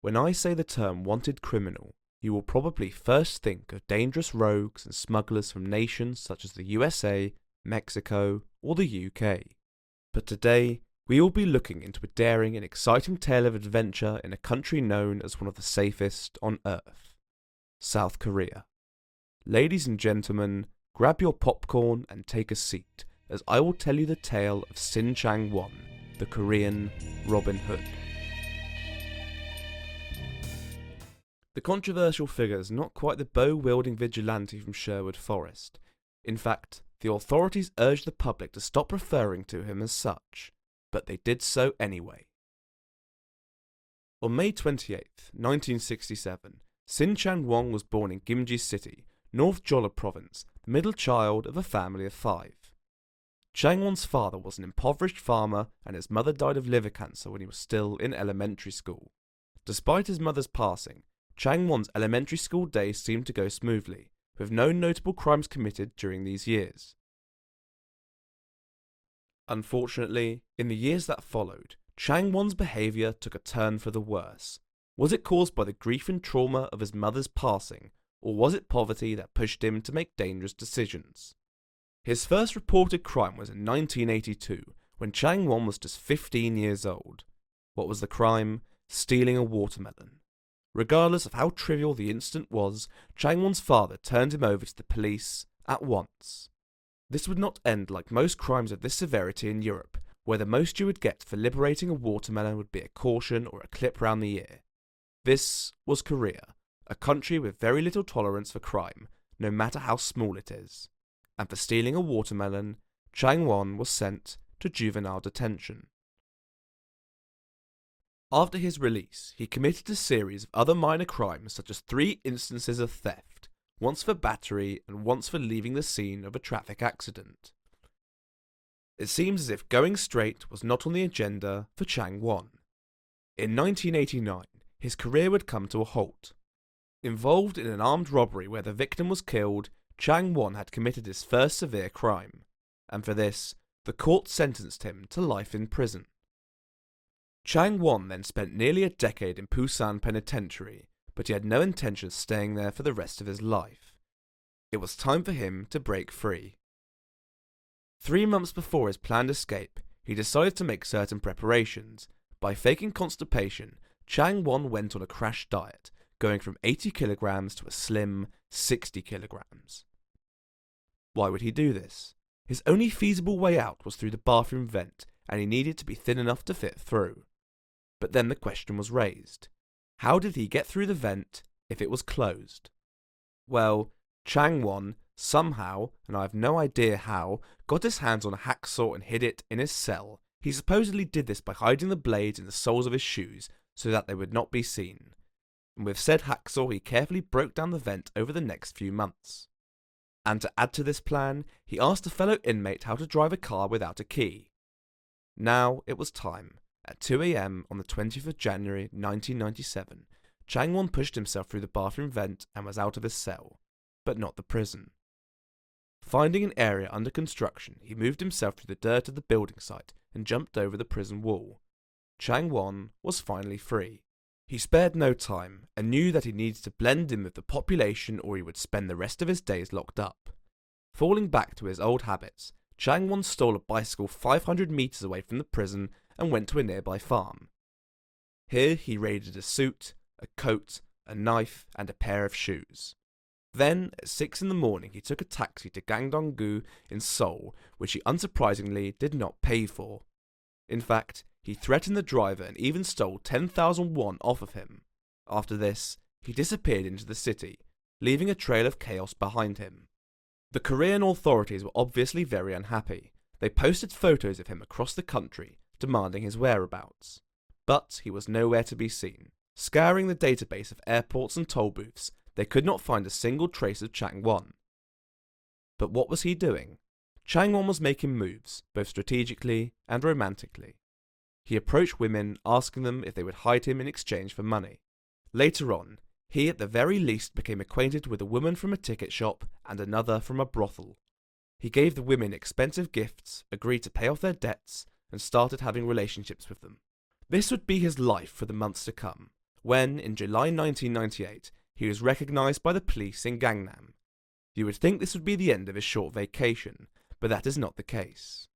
When I say the term wanted criminal, you will probably first think of dangerous rogues and smugglers from nations such as the USA, Mexico, or the UK. But today, we will be looking into a daring and exciting tale of adventure in a country known as one of the safest on Earth, South Korea. Ladies and gentlemen, grab your popcorn and take a seat, as I will tell you the tale of Chang-Won, the Korean Robin Hood. The controversial figure is not quite the bow-wielding vigilante from Sherwood Forest. In fact, the authorities urged the public to stop referring to him as such, but they did so anyway. On May 28, 1967, Chang-Won was born in Gimji City, North Jeolla Province, the middle child of a family of 5. Chang-Won's father was an impoverished farmer and his mother died of liver cancer when he was still in elementary school. Despite his mother's passing, Chang-Won's elementary school days seemed to go smoothly, with no notable crimes committed during these years. Unfortunately, in the years that followed, Chang-Won's behaviour took a turn for the worse. Was it caused by the grief and trauma of his mother's passing, or was it poverty that pushed him to make dangerous decisions? His first reported crime was in 1982, when Chang-Won was just 15 years old. What was the crime? Stealing a watermelon. Regardless of how trivial the incident was, Chang-Won's father turned him over to the police at once. This would not end like most crimes of this severity in Europe, where the most you would get for liberating a watermelon would be a caution or a clip round the ear. This was Korea, a country with very little tolerance for crime, no matter how small it is. And for stealing a watermelon, Chang-Won was sent to juvenile detention. After his release, he committed a series of other minor crimes such as 3 instances of theft, once for battery and once for leaving the scene of a traffic accident. It seems as if going straight was not on the agenda for Chang-Won. In 1989, his career would come to a halt. Involved in an armed robbery where the victim was killed, Chang-Won had committed his first severe crime, and for this, the court sentenced him to life in prison. Chang-Won then spent nearly a decade in Busan Penitentiary, but he had no intention of staying there for the rest of his life. It was time for him to break free. 3 months before his planned escape, he decided to make certain preparations. By faking constipation, Chang-Won went on a crash diet, going from 80 kilograms to a slim 60 kilograms. Why would he do this? His only feasible way out was through the bathroom vent, and he needed to be thin enough to fit through. But then the question was raised. How did he get through the vent if it was closed? Well, Chang-Won somehow, and I have no idea how, got his hands on a hacksaw and hid it in his cell. He supposedly did this by hiding the blades in the soles of his shoes so that they would not be seen. And with said hacksaw he carefully broke down the vent over the next few months. And to add to this plan, he asked a fellow inmate how to drive a car without a key. Now it was time. At 2 a.m. on the 20th of January 1997, Chang-Won pushed himself through the bathroom vent and was out of his cell, but not the prison. Finding an area under construction, he moved himself through the dirt of the building site and jumped over the prison wall. Chang-Won was finally free. He spared no time and knew that he needed to blend in with the population or he would spend the rest of his days locked up. Falling back to his old habits, Chang-Won stole a bicycle 500 meters away from the prison and went to a nearby farm. Here he raided a suit, a coat, a knife and a pair of shoes. Then, at 6 in the morning, he took a taxi to Gangdong-gu in Seoul, which he unsurprisingly did not pay for. In fact, he threatened the driver and even stole 10,000 won off of him. After this, he disappeared into the city, leaving a trail of chaos behind him. The Korean authorities were obviously very unhappy. They posted photos of him across the country, demanding his whereabouts. But he was nowhere to be seen. Scouring the database of airports and toll booths, they could not find a single trace of Chang-Won. But what was he doing? Chang-Won was making moves, both strategically and romantically. He approached women, asking them if they would hide him in exchange for money. Later on, he at the very least became acquainted with a woman from a ticket shop and another from a brothel. He gave the women expensive gifts, agreed to pay off their debts, and started having relationships with them. This would be his life for the months to come. when, in July 1998, he was recognised by the police in Gangnam. You would think this would be the end of his short vacation, but that is not the case.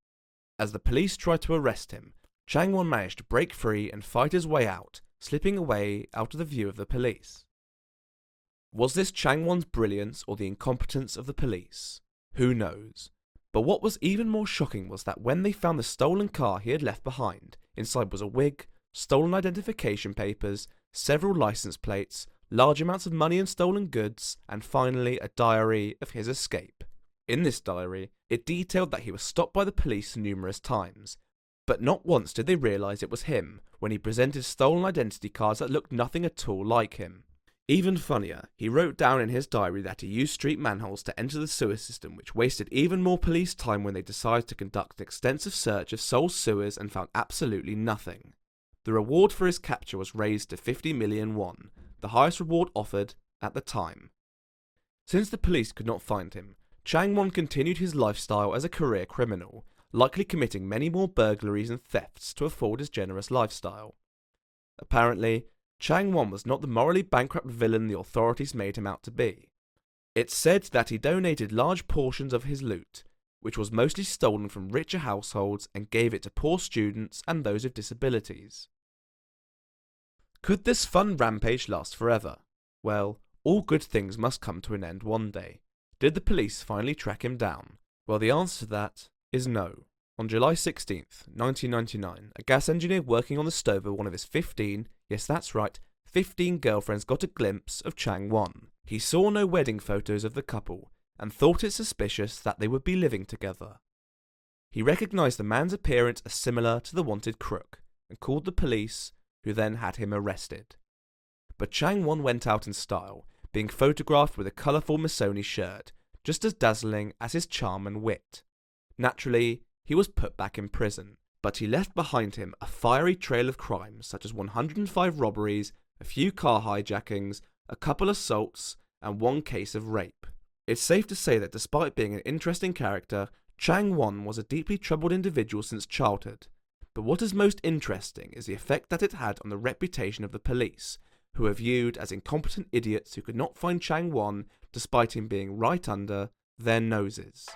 As the police tried to arrest him, Chang-Won managed to break free and fight his way out, slipping away out of the view of the police. Was this Chang-Won's brilliance or the incompetence of the police? Who knows? But what was even more shocking was that when they found the stolen car he had left behind, inside was a wig, stolen identification papers, several license plates, large amounts of money and stolen goods, and finally a diary of his escape. In this diary, it detailed that he was stopped by the police numerous times, but not once did they realise it was him when he presented stolen identity cards that looked nothing at all like him. Even funnier, he wrote down in his diary that he used street manholes to enter the sewer system, which wasted even more police time when they decided to conduct an extensive search of Seoul's sewers and found absolutely nothing. The reward for his capture was raised to 50 million won, the highest reward offered at the time. Since the police could not find him, Chang-Won continued his lifestyle as a career criminal, likely committing many more burglaries and thefts to afford his generous lifestyle. Apparently, Chang-Won was not the morally bankrupt villain the authorities made him out to be. It's said that he donated large portions of his loot, which was mostly stolen from richer households, and gave it to poor students and those with disabilities. Could this fun rampage last forever? Well, all good things must come to an end one day. Did the police finally track him down? Well, the answer to that is no. On July 16th, 1999, a gas engineer working on the stove of one of his 15, yes that's right, 15 girlfriends got a glimpse of Chang-Won. He saw no wedding photos of the couple and thought it suspicious that they would be living together. He recognised the man's appearance as similar to the wanted crook and called the police, who then had him arrested. But Chang-Won went out in style, being photographed with a colourful Missoni shirt, just as dazzling as his charm and wit. Naturally, he was put back in prison, but he left behind him a fiery trail of crimes such as 105 robberies, a few car hijackings, a couple assaults, and one case of rape. It's safe to say that despite being an interesting character, Chang-Won was a deeply troubled individual since childhood. But what is most interesting is the effect that it had on the reputation of the police, who were viewed as incompetent idiots who could not find Chang-Won despite him being right under their noses.